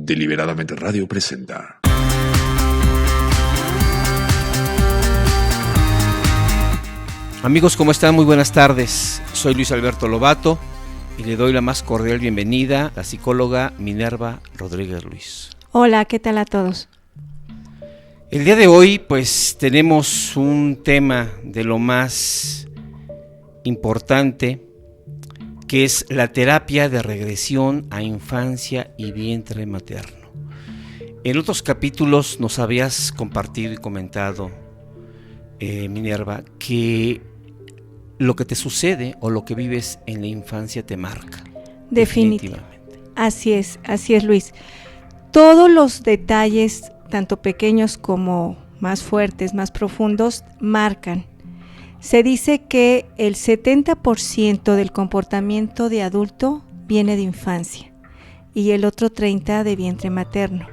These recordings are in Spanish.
Deliberadamente Radio presenta. Amigos, ¿cómo están? Muy buenas tardes. Soy Luis Alberto Lobato y le doy la más cordial bienvenida a la psicóloga Minerva Rodríguez Luis. Hola, ¿qué tal a todos? El día de hoy, pues, tenemos un tema de lo más importante, que es la terapia de regresión a infancia y vientre materno. En otros capítulos nos habías compartido y comentado, Minerva, que lo que te sucede o lo que vives en la infancia te marca. Definitivamente. Así es Luis. Todos los detalles, tanto pequeños como más fuertes, más profundos, marcan. Se dice que el 70% del comportamiento de adulto viene de infancia y el otro 30% de vientre materno.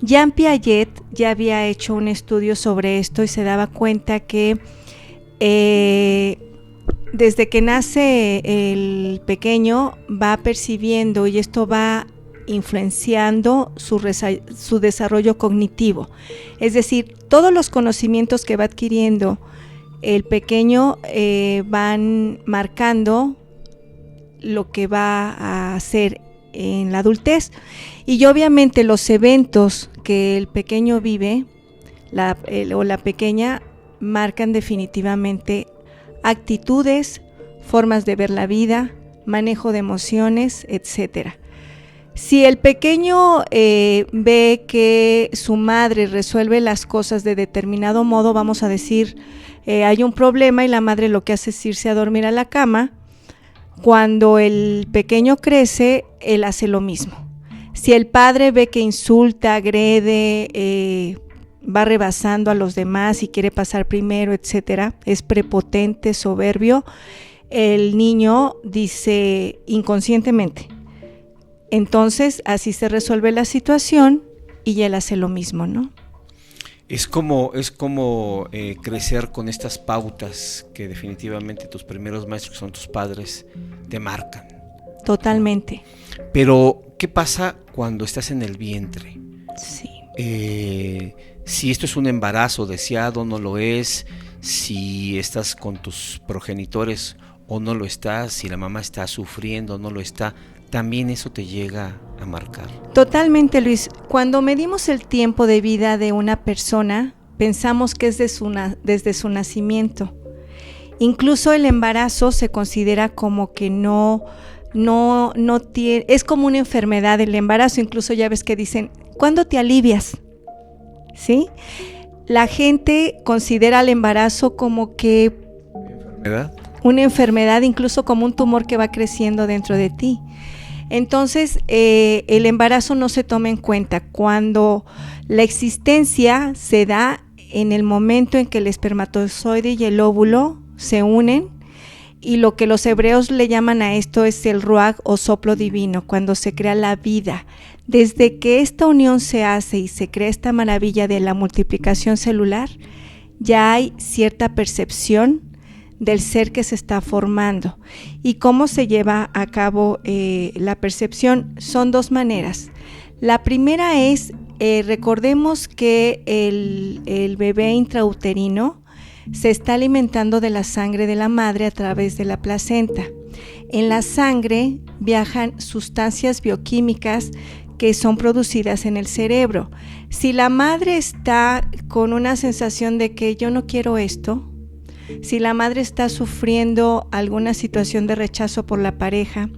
Jean Piaget ya había hecho un estudio sobre esto y se daba cuenta que desde que nace el pequeño va percibiendo y esto va influenciando su desarrollo cognitivo. Es decir, todos los conocimientos que va adquiriendo el pequeño van marcando lo que va a hacer en la adultez. Y obviamente los eventos que el pequeño vive o la pequeña marcan definitivamente actitudes, formas de ver la vida, manejo de emociones, etcétera. Si el pequeño ve que su madre resuelve las cosas de determinado modo, vamos a decir, hay un problema y la madre lo que hace es irse a dormir a la cama, cuando el pequeño crece, él hace lo mismo. Si el padre ve que insulta, agrede, va rebasando a los demás y quiere pasar primero, etcétera, es prepotente, soberbio, el niño dice inconscientemente. Entonces, así se resuelve la situación y él hace lo mismo, ¿no? Es como crecer con estas pautas que definitivamente tus primeros maestros, que son tus padres, te marcan. Totalmente. Pero, ¿qué pasa cuando estás en el vientre? Sí. Si esto es un embarazo deseado, no lo es, si estás con tus progenitores o no lo estás, si la mamá está sufriendo o no lo está, también eso te llega a marcar. Totalmente, Luis. Cuando medimos el tiempo de vida de una persona, pensamos que es desde su nacimiento. Incluso el embarazo se considera como que no tiene, es como una enfermedad el embarazo. Incluso ya ves que dicen, ¿cuándo te alivias? ¿Sí? La gente considera el embarazo como que ¿verdad? Una enfermedad, incluso como un tumor que va creciendo dentro de ti. Entonces, el embarazo no se toma en cuenta cuando la existencia se da en el momento en que el espermatozoide y el óvulo se unen, y lo que los hebreos le llaman a esto es el ruaj o soplo divino, cuando se crea la vida. Desde que esta unión se hace y se crea esta maravilla de la multiplicación celular, ya hay cierta percepción del ser que se está formando. ¿Y cómo se lleva a cabo la percepción? Son dos maneras. La primera es, recordemos que el bebé intrauterino se está alimentando de la sangre de la madre a través de la placenta. En la sangre viajan sustancias bioquímicas que son producidas en el cerebro. Si la madre está con una sensación de que yo no quiero esto, si la madre está sufriendo alguna situación de rechazo por la pareja,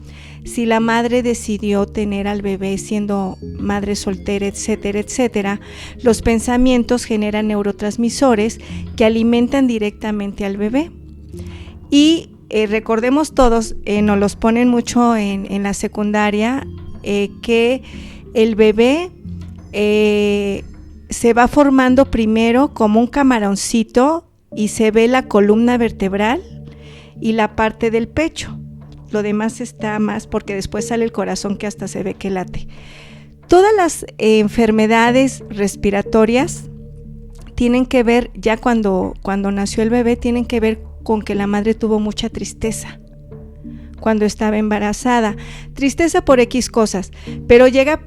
si la madre decidió tener al bebé siendo madre soltera, etcétera, etcétera, los pensamientos generan neurotransmisores que alimentan directamente al bebé. Y recordemos todos, nos los ponen mucho en la secundaria, que el bebé se va formando primero como un camaroncito y se ve la columna vertebral y la parte del pecho. Lo demás está más porque después sale el corazón, que hasta se ve que late. Todas las enfermedades respiratorias tienen que ver, ya cuando nació el bebé, tienen que ver con que la madre tuvo mucha tristeza. cuando estaba embarazada. Tristeza por X cosas, pero llega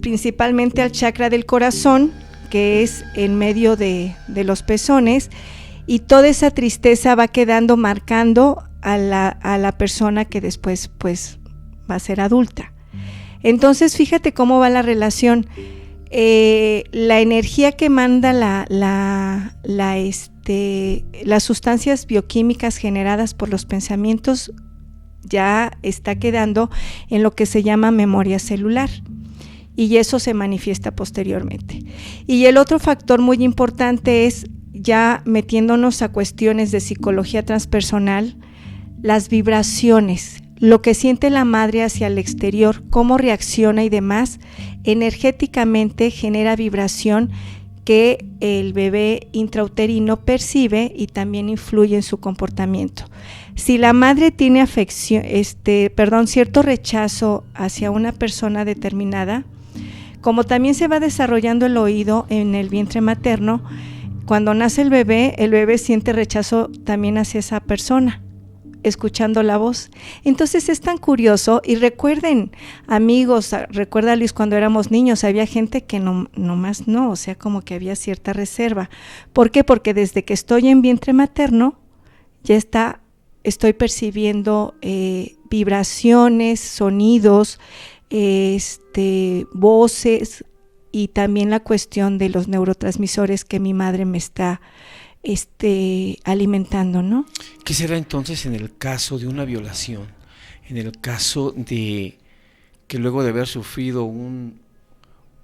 principalmente al chakra del corazón, que es en medio de los pezones, y toda esa tristeza va quedando marcando a la persona que después pues va a ser adulta. Entonces fíjate cómo va la relación. La energía que manda las sustancias bioquímicas generadas por los pensamientos ya está quedando en lo que se llama memoria celular, y eso se manifiesta posteriormente. Y el otro factor muy importante es, ya metiéndonos a cuestiones de psicología transpersonal, las vibraciones, lo que siente la madre hacia el exterior, cómo reacciona y demás, energéticamente genera vibración que el bebé intrauterino percibe y también influye en su comportamiento. Si la madre tiene afección, cierto rechazo hacia una persona determinada, como también se va desarrollando el oído en el vientre materno, cuando nace el bebé siente rechazo también hacia esa persona, escuchando la voz. Entonces es tan curioso. Y recuerden, amigos, recuerda Luis, cuando éramos niños había gente que nomás no, o sea, como que había cierta reserva. ¿Por qué? Porque desde que estoy en vientre materno ya estoy percibiendo vibraciones, sonidos, voces, y también la cuestión de los neurotransmisores que mi madre me está alimentando, ¿no? ¿Qué será entonces en el caso de una violación? En el caso de que luego de haber sufrido un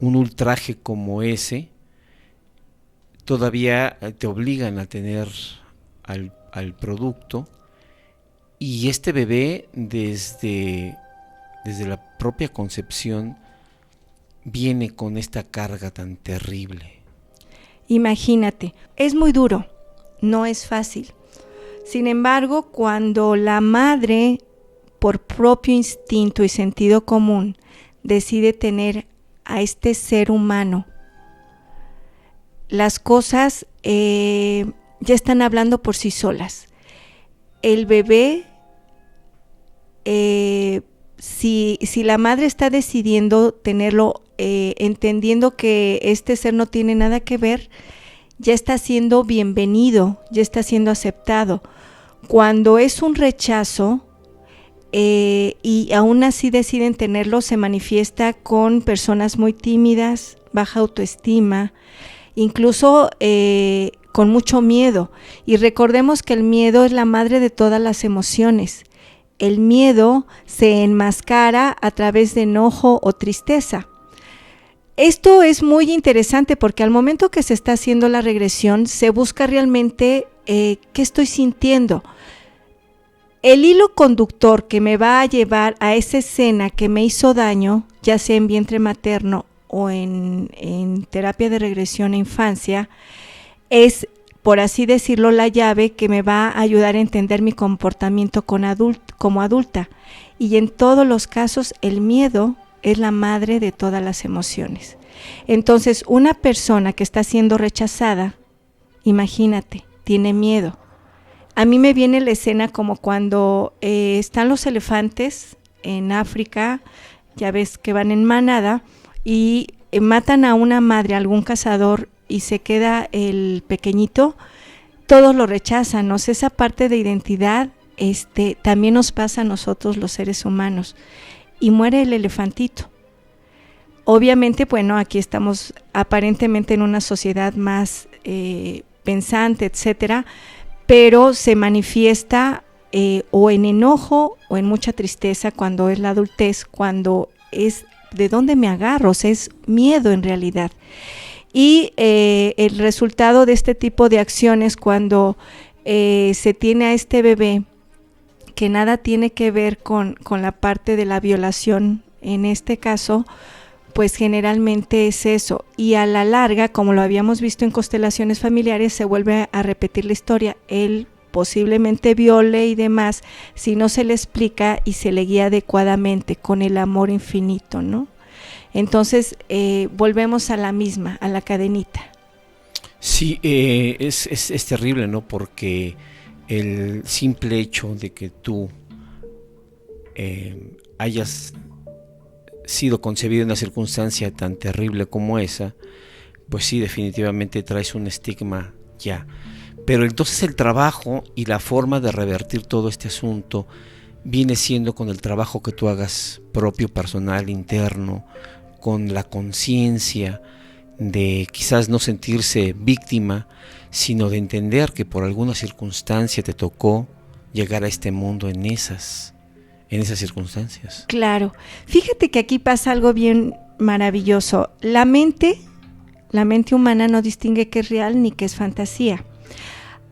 ultraje como ese, todavía te obligan a tener al producto, y este bebé desde la propia concepción viene con esta carga tan terrible? Imagínate, es muy duro, no es fácil. Sin embargo, cuando la madre, por propio instinto y sentido común, decide tener a este ser humano, las cosas ya están hablando por sí solas. El bebé, si la madre está decidiendo tenerlo, entendiendo que este ser no tiene nada que ver, ya está siendo bienvenido, ya está siendo aceptado. Cuando es un rechazo y aún así deciden tenerlo, se manifiesta con personas muy tímidas, baja autoestima, incluso con mucho miedo. Y recordemos que el miedo es la madre de todas las emociones. El miedo se enmascara a través de enojo o tristeza. Esto es muy interesante porque al momento que se está haciendo la regresión, se busca realmente qué estoy sintiendo. El hilo conductor que me va a llevar a esa escena que me hizo daño, ya sea en vientre materno o en terapia de regresión a infancia, es, por así decirlo, la llave que me va a ayudar a entender mi comportamiento como adulta. Y en todos los casos, el miedo es la madre de todas las emociones. Entonces, una persona que está siendo rechazada, imagínate, tiene miedo. A mí me viene la escena como cuando están los elefantes en África, ya ves que van en manada, y matan a una madre, a algún cazador, y se queda el pequeñito. Todos lo rechazan, ¿no? Esa parte de identidad también nos pasa a nosotros los seres humanos. Y muere el elefantito. Obviamente, bueno, aquí estamos aparentemente en una sociedad más pensante, etcétera, pero se manifiesta o en enojo o en mucha tristeza cuando es la adultez, cuando es de dónde me agarro, o sea, es miedo en realidad. Y el resultado de este tipo de acciones, cuando se tiene a este bebé que nada tiene que ver con la parte de la violación, en este caso, pues generalmente es eso. Y a la larga, como lo habíamos visto en constelaciones familiares, se vuelve a repetir la historia. Él posiblemente viole y demás, si no se le explica y se le guía adecuadamente con el amor infinito, ¿no? Entonces volvemos a la misma, a la cadenita. Sí, es terrible, ¿no? Porque el simple hecho de que tú hayas sido concebido en una circunstancia tan terrible como esa, pues sí, definitivamente traes un estigma ya. Pero entonces el trabajo y la forma de revertir todo este asunto viene siendo con el trabajo que tú hagas propio, personal, interno, con la conciencia de quizás no sentirse víctima, sino de entender que por alguna circunstancia te tocó llegar a este mundo en esas circunstancias. Claro. Fíjate que aquí pasa algo bien maravilloso. La mente humana no distingue qué es real ni qué es fantasía.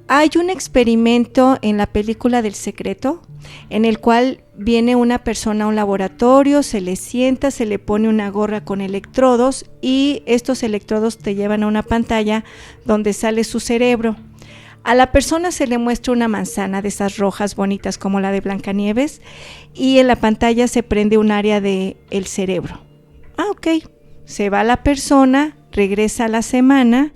Hay un experimento en la película del Secreto, en el cual viene una persona a un laboratorio, se le sienta, se le pone una gorra con electrodos y estos electrodos te llevan a una pantalla donde sale su cerebro. A la persona se le muestra una manzana de esas rojas bonitas como la de Blancanieves y en la pantalla se prende un área del cerebro. Ok, se va la persona, regresa a la semana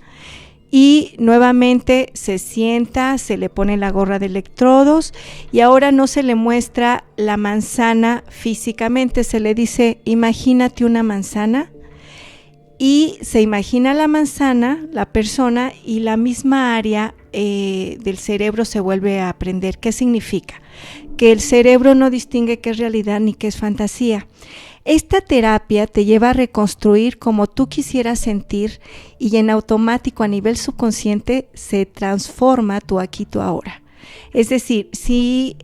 y nuevamente se sienta, se le pone la gorra de electrodos y ahora no se le muestra la manzana físicamente, se le dice imagínate una manzana y se imagina la manzana, la persona y la misma área del cerebro se vuelve a prender. ¿Qué significa? Que el cerebro no distingue qué es realidad ni qué es fantasía. Esta terapia te lleva a reconstruir como tú quisieras sentir y en automático a nivel subconsciente se transforma tu aquí, tu ahora. Es decir, si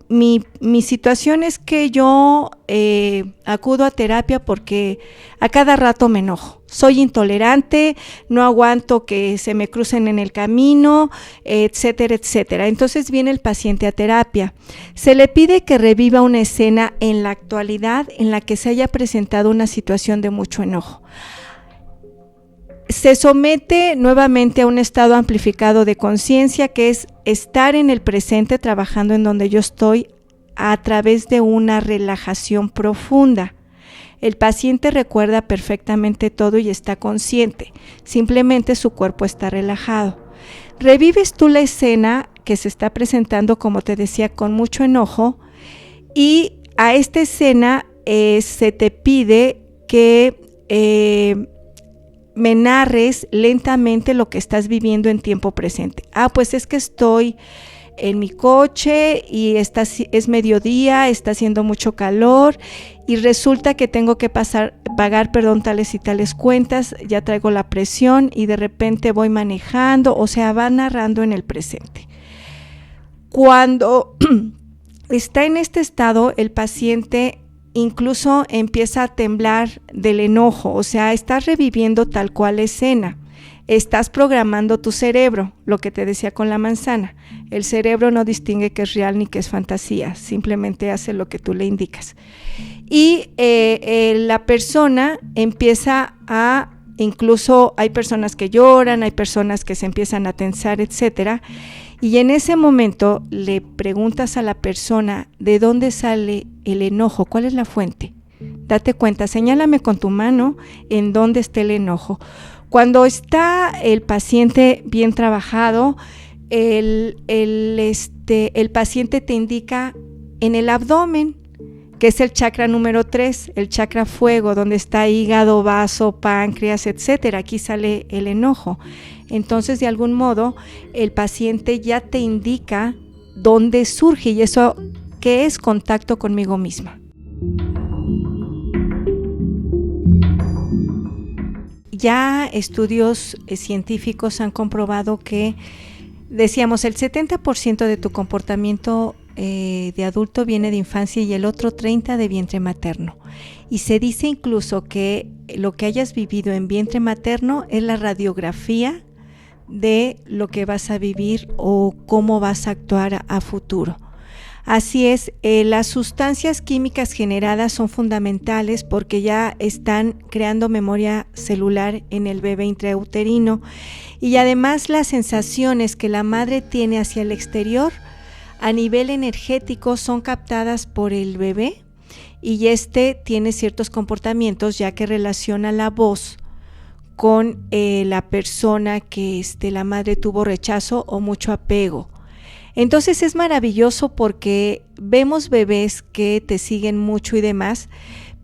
mi situación es que yo acudo a terapia porque a cada rato me enojo, soy intolerante, no aguanto que se me crucen en el camino, etcétera, etcétera. Entonces viene el paciente a terapia. Se le pide que reviva una escena en la actualidad en la que se haya presentado una situación de mucho enojo. Se somete nuevamente a un estado amplificado de conciencia, que es estar en el presente trabajando en donde yo estoy a través de una relajación profunda. El paciente recuerda perfectamente todo y está consciente, simplemente su cuerpo está relajado. Revives tú la escena que se está presentando, como te decía, con mucho enojo, y a esta escena se te pide que me narres lentamente lo que estás viviendo en tiempo presente. Pues es que estoy en mi coche y es mediodía, está haciendo mucho calor y resulta que tengo que pagar tales y tales cuentas, ya traigo la presión y de repente voy manejando, o sea, va narrando en el presente. Cuando está en este estado, el paciente incluso empieza a temblar del enojo, o sea, estás reviviendo tal cual la escena. Estás programando tu cerebro, lo que te decía con la manzana. El cerebro no distingue qué es real ni qué es fantasía, simplemente hace lo que tú le indicas. Y la persona empieza incluso hay personas que lloran, hay personas que se empiezan a tensar, etcétera. Y en ese momento le preguntas a la persona de dónde sale el enojo, cuál es la fuente. Date cuenta, señálame con tu mano en dónde está el enojo. Cuando está el paciente bien trabajado, el paciente te indica en el abdomen, que es el chakra número 3, el chakra fuego, donde está hígado, vaso, páncreas, etcétera. Aquí sale el enojo. Entonces, de algún modo, el paciente ya te indica dónde surge y eso que es contacto conmigo misma. Ya estudios científicos han comprobado que, decíamos, el 70% de tu comportamiento de adulto viene de infancia y el otro 30% de vientre materno. Y se dice incluso que lo que hayas vivido en vientre materno es la radiografía de lo que vas a vivir o cómo vas a actuar a futuro. Así es, las sustancias químicas generadas son fundamentales porque ya están creando memoria celular en el bebé intrauterino y además las sensaciones que la madre tiene hacia el exterior a nivel energético son captadas por el bebé y tiene ciertos comportamientos ya que relaciona la voz con la persona que la madre tuvo rechazo o mucho apego. Entonces es maravilloso porque vemos bebés que te siguen mucho y demás,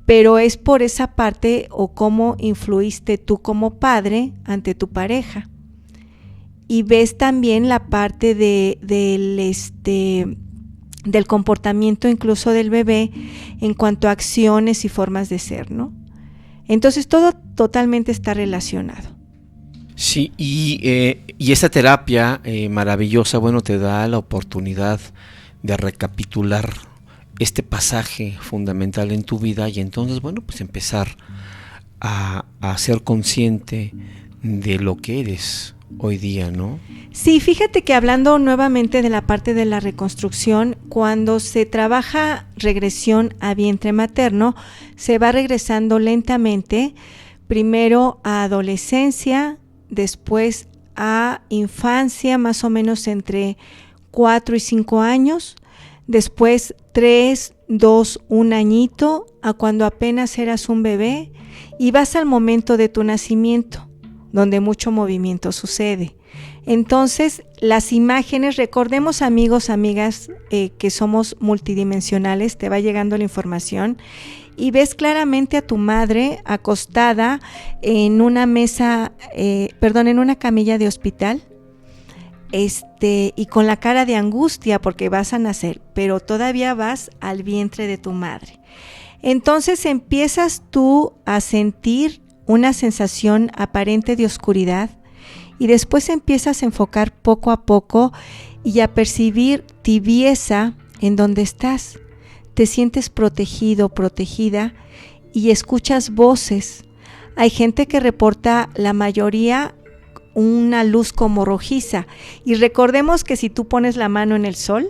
pero es por esa parte o cómo influiste tú como padre ante tu pareja. Y ves también la parte del comportamiento incluso del bebé en cuanto a acciones y formas de ser, ¿no? Entonces todo totalmente está relacionado. Sí, y esta terapia maravillosa, bueno, te da la oportunidad de recapitular este pasaje fundamental en tu vida y entonces, bueno, pues empezar a ser consciente de lo que eres hoy día, ¿no? Sí, fíjate que hablando nuevamente de la parte de la reconstrucción, cuando se trabaja regresión a vientre materno, se va regresando lentamente, primero a adolescencia, después a infancia, más o menos entre 4 y 5 años, después 3, 2, 1 añito, a cuando apenas eras un bebé, y vas al momento de tu nacimiento, donde mucho movimiento sucede. Entonces, las imágenes, recordemos amigos, amigas, que somos multidimensionales, te va llegando la información y ves claramente a tu madre acostada en una mesa, en una camilla de hospital, y con la cara de angustia porque vas a nacer, pero todavía vas al vientre de tu madre. Entonces empiezas tú a sentir una sensación aparente de oscuridad y después empiezas a enfocar poco a poco y a percibir tibieza en donde estás. Te sientes protegido, protegida y escuchas voces. Hay gente que reporta, la mayoría, una luz como rojiza. Y recordemos que si tú pones la mano en el sol,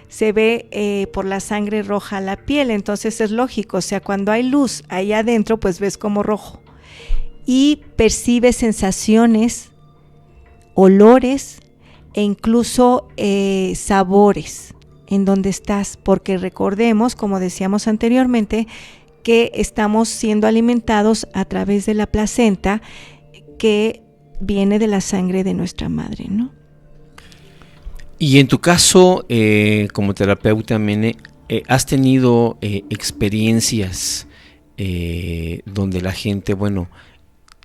se ve por la sangre roja la piel, entonces es lógico, o sea, cuando hay luz ahí adentro, pues ves como rojo. Y percibes sensaciones, olores e incluso sabores en donde estás, porque recordemos, como decíamos anteriormente, que estamos siendo alimentados a través de la placenta que viene de la sangre de nuestra madre, ¿no? Y en tu caso, como terapeuta, Mene, ¿has tenido experiencias donde la gente, bueno,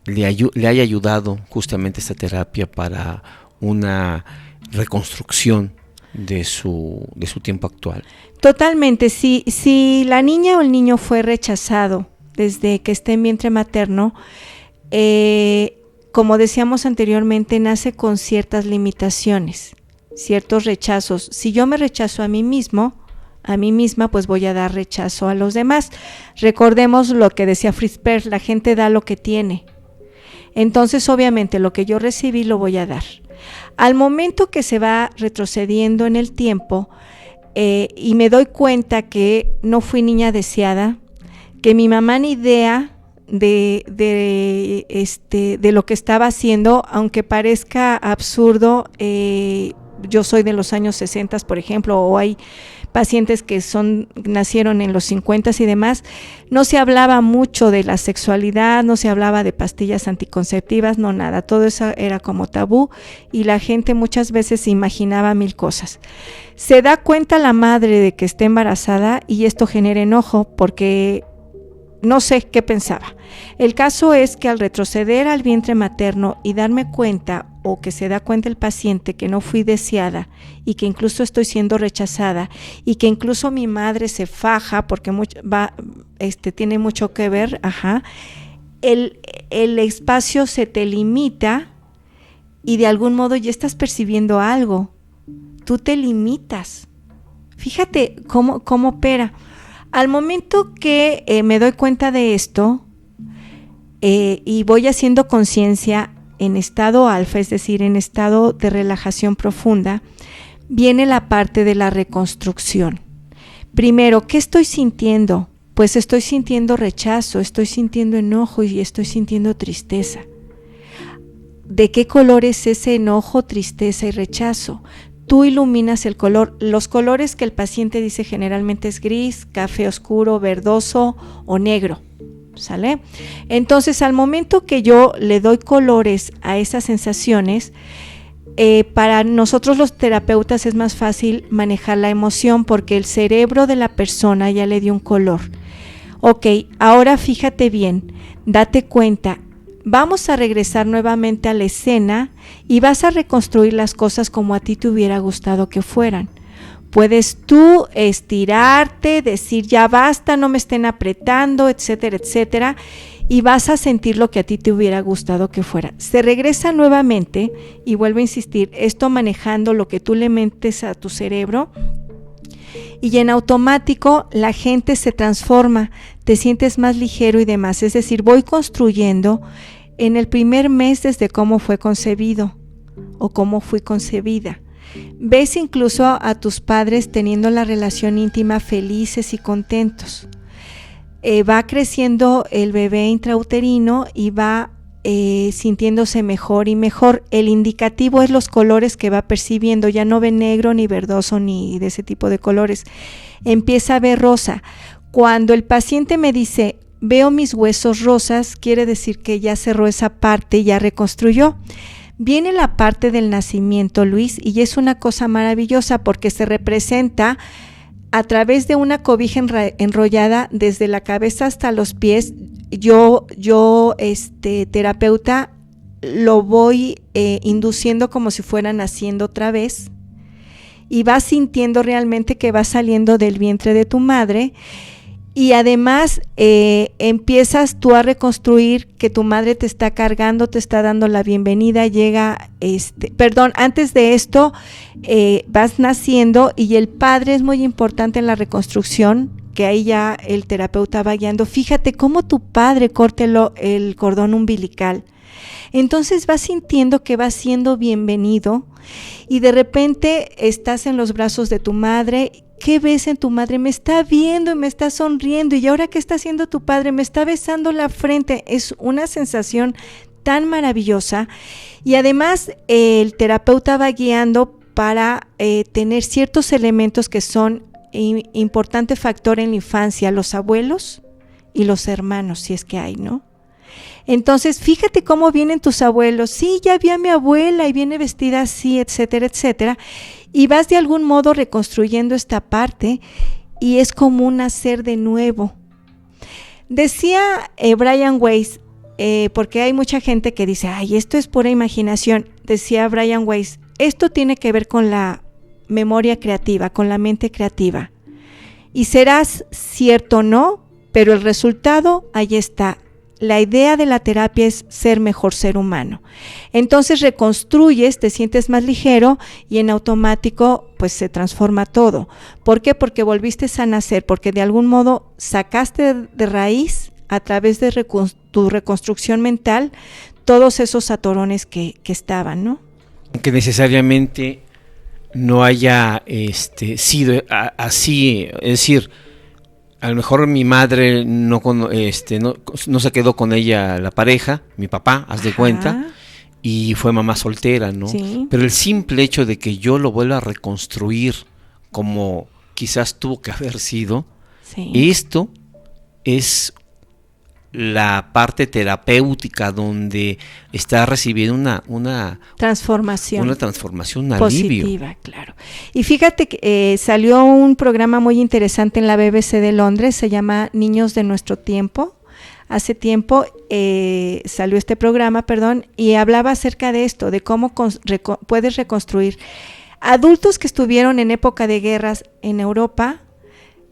le haya ayudado justamente esta terapia para una reconstrucción de su tiempo actual? Totalmente. Si la niña o el niño fue rechazado desde que está en vientre materno, como decíamos anteriormente, nace con ciertas limitaciones, ciertos rechazos. Si yo me rechazo a mí misma, pues voy a dar rechazo a los demás. Recordemos lo que decía Fritz Perls, la gente da lo que tiene. Entonces, obviamente, lo que yo recibí lo voy a dar. Al momento que se va retrocediendo en el tiempo y me doy cuenta que no fui niña deseada, que mi mamá ni idea de lo que estaba haciendo, aunque parezca absurdo, yo soy de los años 60, por ejemplo, o hay pacientes que nacieron en los 50 y demás, no se hablaba mucho de la sexualidad, no se hablaba de pastillas anticonceptivas, no nada, todo eso era como tabú y la gente muchas veces se imaginaba mil cosas. Se da cuenta la madre de que está embarazada y esto genera enojo porque no sé qué pensaba. El caso es que al retroceder al vientre materno y darme cuenta, o que se da cuenta el paciente que no fui deseada y que incluso estoy siendo rechazada y que incluso mi madre se faja porque tiene mucho que ver, el espacio se te limita y de algún modo ya estás percibiendo algo. Tú te limitas. Fíjate cómo opera. Al momento que me doy cuenta de esto y voy haciendo conciencia en estado alfa, es decir, en estado de relajación profunda, viene la parte de la reconstrucción. Primero, ¿qué estoy sintiendo? Pues estoy sintiendo rechazo, estoy sintiendo enojo y estoy sintiendo tristeza. ¿De qué color es ese enojo, tristeza y rechazo? Tú iluminas el color. Los colores que el paciente dice generalmente es gris, café oscuro, verdoso o negro. ¿Sale? Entonces, al momento que yo le doy colores a esas sensaciones, para nosotros los terapeutas es más fácil manejar la emoción porque el cerebro de la persona ya le dio un color. Ok, ahora fíjate bien, date cuenta, vamos a regresar nuevamente a la escena y vas a reconstruir las cosas como a ti te hubiera gustado que fueran. Puedes tú estirarte, decir ya basta, no me estén apretando, etcétera, etcétera, y vas a sentir lo que a ti te hubiera gustado que fuera. Se regresa nuevamente, y vuelvo a insistir, esto manejando lo que tú le metes a tu cerebro, y en automático la gente se transforma, te sientes más ligero y demás. Es decir, voy construyendo en el primer mes desde cómo fue concebido o cómo fui concebida. Ves incluso a tus padres teniendo la relación íntima felices y contentos. Va creciendo el bebé intrauterino y va sintiéndose mejor y mejor. El indicativo es los colores que va percibiendo, ya no ve negro ni verdoso ni de ese tipo de colores, empieza a ver rosa. Cuando el paciente me dice veo mis huesos rosas, quiere decir que ya cerró esa parte y ya reconstruyó. Viene la parte del nacimiento, Luis, y es una cosa maravillosa porque se representa a través de una cobija enrollada desde la cabeza hasta los pies. Yo terapeuta, lo voy induciendo como si fuera naciendo otra vez y vas sintiendo realmente que vas saliendo del vientre de tu madre. Y además empiezas tú a reconstruir que tu madre te está cargando, te está dando la bienvenida, antes de esto vas naciendo y el padre es muy importante en la reconstrucción, que ahí ya el terapeuta va guiando. Fíjate cómo tu padre corta el cordón umbilical. Entonces vas sintiendo que vas siendo bienvenido y de repente estás en los brazos de tu madre. ¿Qué ves en tu madre? Me está viendo y me está sonriendo. ¿Y ahora qué está haciendo tu padre? Me está besando la frente. Es una sensación tan maravillosa. Y además el terapeuta va guiando para tener ciertos elementos que son importante factor en la infancia, los abuelos y los hermanos, si es que hay, ¿no? Entonces, fíjate cómo vienen tus abuelos. Sí, ya vi a mi abuela y viene vestida así, etcétera, etcétera. Y vas de algún modo reconstruyendo esta parte y es como un nacer de nuevo. Decía Brian Weiss, porque hay mucha gente que dice, ay, esto es pura imaginación. Decía Brian Weiss, esto tiene que ver con la memoria creativa, con la mente creativa. Y serás cierto o no, pero el resultado ahí está. La idea de la terapia es ser mejor ser humano. Entonces reconstruyes, te sientes más ligero y en automático pues se transforma todo. ¿Por qué? Porque volviste a nacer, porque de algún modo sacaste de raíz a través de tu reconstrucción mental todos esos atorones que estaban, ¿no? Que necesariamente no haya sido así, es decir, a lo mejor mi madre no se quedó con ella la pareja, mi papá, haz de cuenta, y fue mamá soltera, ¿no? Sí. Pero el simple hecho de que yo lo vuelva a reconstruir como quizás tuvo que haber sido, sí. Esto es la parte terapéutica donde está recibiendo una transformación, un alivio positiva, claro. Y fíjate que salió un programa muy interesante en la BBC de Londres, se llama Niños de Nuestro Tiempo. Hace tiempo salió este programa, y hablaba acerca de esto, de cómo puedes reconstruir. Adultos que estuvieron en época de guerras en Europa,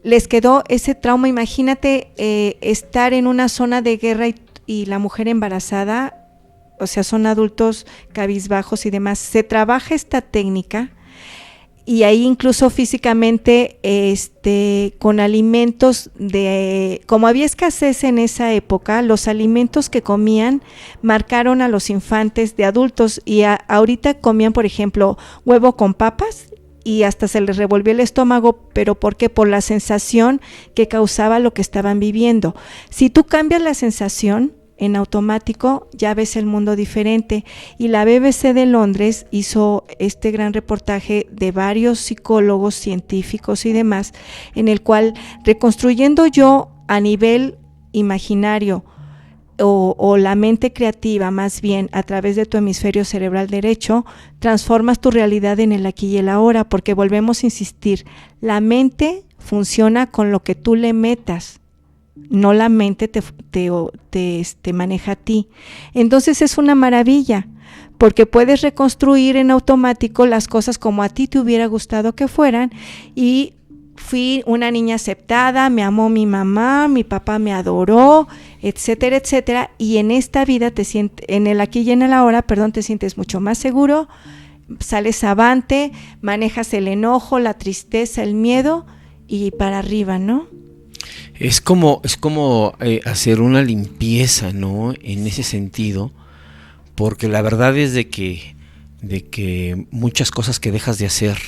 les quedó ese trauma. Imagínate estar en una zona de guerra y la mujer embarazada, o sea, son adultos cabizbajos y demás. Se trabaja esta técnica y ahí incluso físicamente con alimentos como había escasez en esa época, los alimentos que comían marcaron a los infantes de adultos y ahorita comían, por ejemplo, huevo con papas y hasta se les revolvió el estómago, pero ¿por qué? Por la sensación que causaba lo que estaban viviendo. Si tú cambias la sensación, en automático ya ves el mundo diferente. Y la BBC de Londres hizo este gran reportaje de varios psicólogos, científicos y demás, en el cual reconstruyendo yo a nivel imaginario o la mente creativa, más bien a través de tu hemisferio cerebral derecho, transformas tu realidad en el aquí y el ahora, porque volvemos a insistir, la mente funciona con lo que tú le metas, no la mente te maneja a ti. Entonces es una maravilla, porque puedes reconstruir en automático las cosas como a ti te hubiera gustado que fueran, y fui una niña aceptada, me amó mi mamá, mi papá me adoró, etcétera, etcétera, y en esta vida en el aquí y en el ahora, te sientes mucho más seguro, sales avante, manejas el enojo, la tristeza, el miedo, y para arriba, ¿no? Es como hacer una limpieza, ¿no? En ese sentido, porque la verdad es de que muchas cosas que dejas de hacer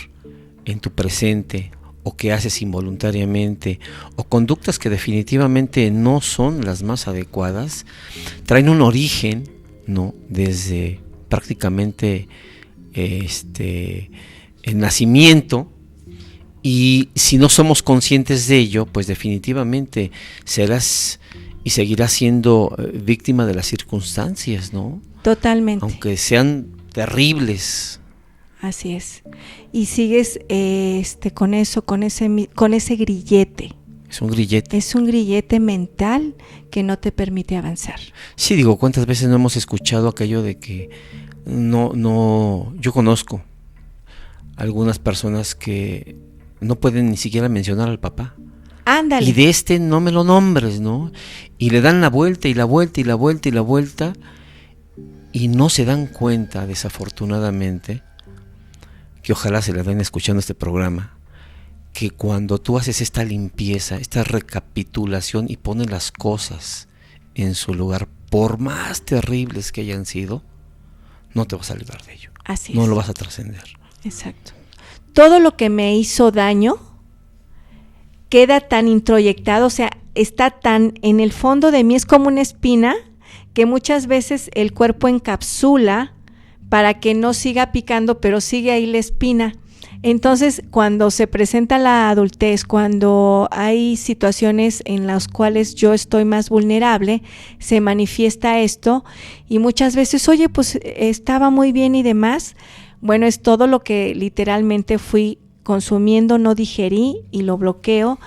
en tu presente, o que haces involuntariamente, o conductas que definitivamente no son las más adecuadas, traen un origen, ¿no? Desde prácticamente el nacimiento, y si no somos conscientes de ello, pues definitivamente serás y seguirás siendo víctima de las circunstancias, ¿no? Totalmente. Aunque sean terribles. Así es. Y sigues con eso, con ese grillete. Es un grillete. Es un grillete mental que no te permite avanzar. Sí, digo, ¿cuántas veces no hemos escuchado aquello de que yo conozco algunas personas que no pueden ni siquiera mencionar al papá? Ándale. Y de no me lo nombres, ¿no? Y le dan la vuelta y la vuelta y la vuelta y la vuelta, y no se dan cuenta, desafortunadamente, que ojalá se le den escuchando este programa, que cuando tú haces esta limpieza, esta recapitulación y pones las cosas en su lugar, por más terribles que hayan sido, no te vas a librar de ello. Así no es. lo vas a trascender. Exacto. Todo lo que me hizo daño queda tan introyectado, o sea, está tan en el fondo de mí, es como una espina que muchas veces el cuerpo encapsula para que no siga picando, pero sigue ahí la espina. Entonces, cuando se presenta la adultez, cuando hay situaciones en las cuales yo estoy más vulnerable, se manifiesta esto, y muchas veces, oye, pues estaba muy bien y demás. Bueno, es todo lo que literalmente fui consumiendo, no digerí y lo bloqueo,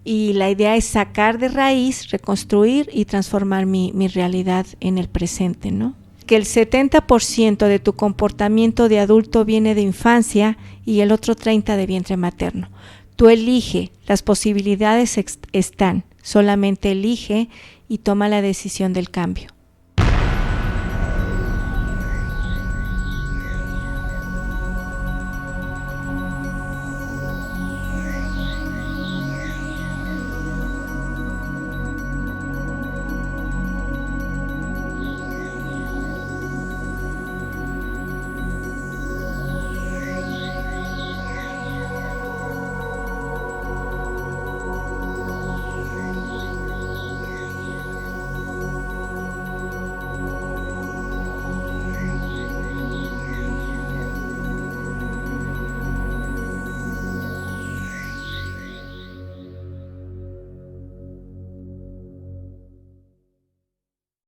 y la idea es sacar de raíz, reconstruir y transformar mi realidad en el presente, ¿no? Que el 70% de tu comportamiento de adulto viene de infancia y el otro 30% de vientre materno. Tú elige, las posibilidades están, solamente elige y toma la decisión del cambio.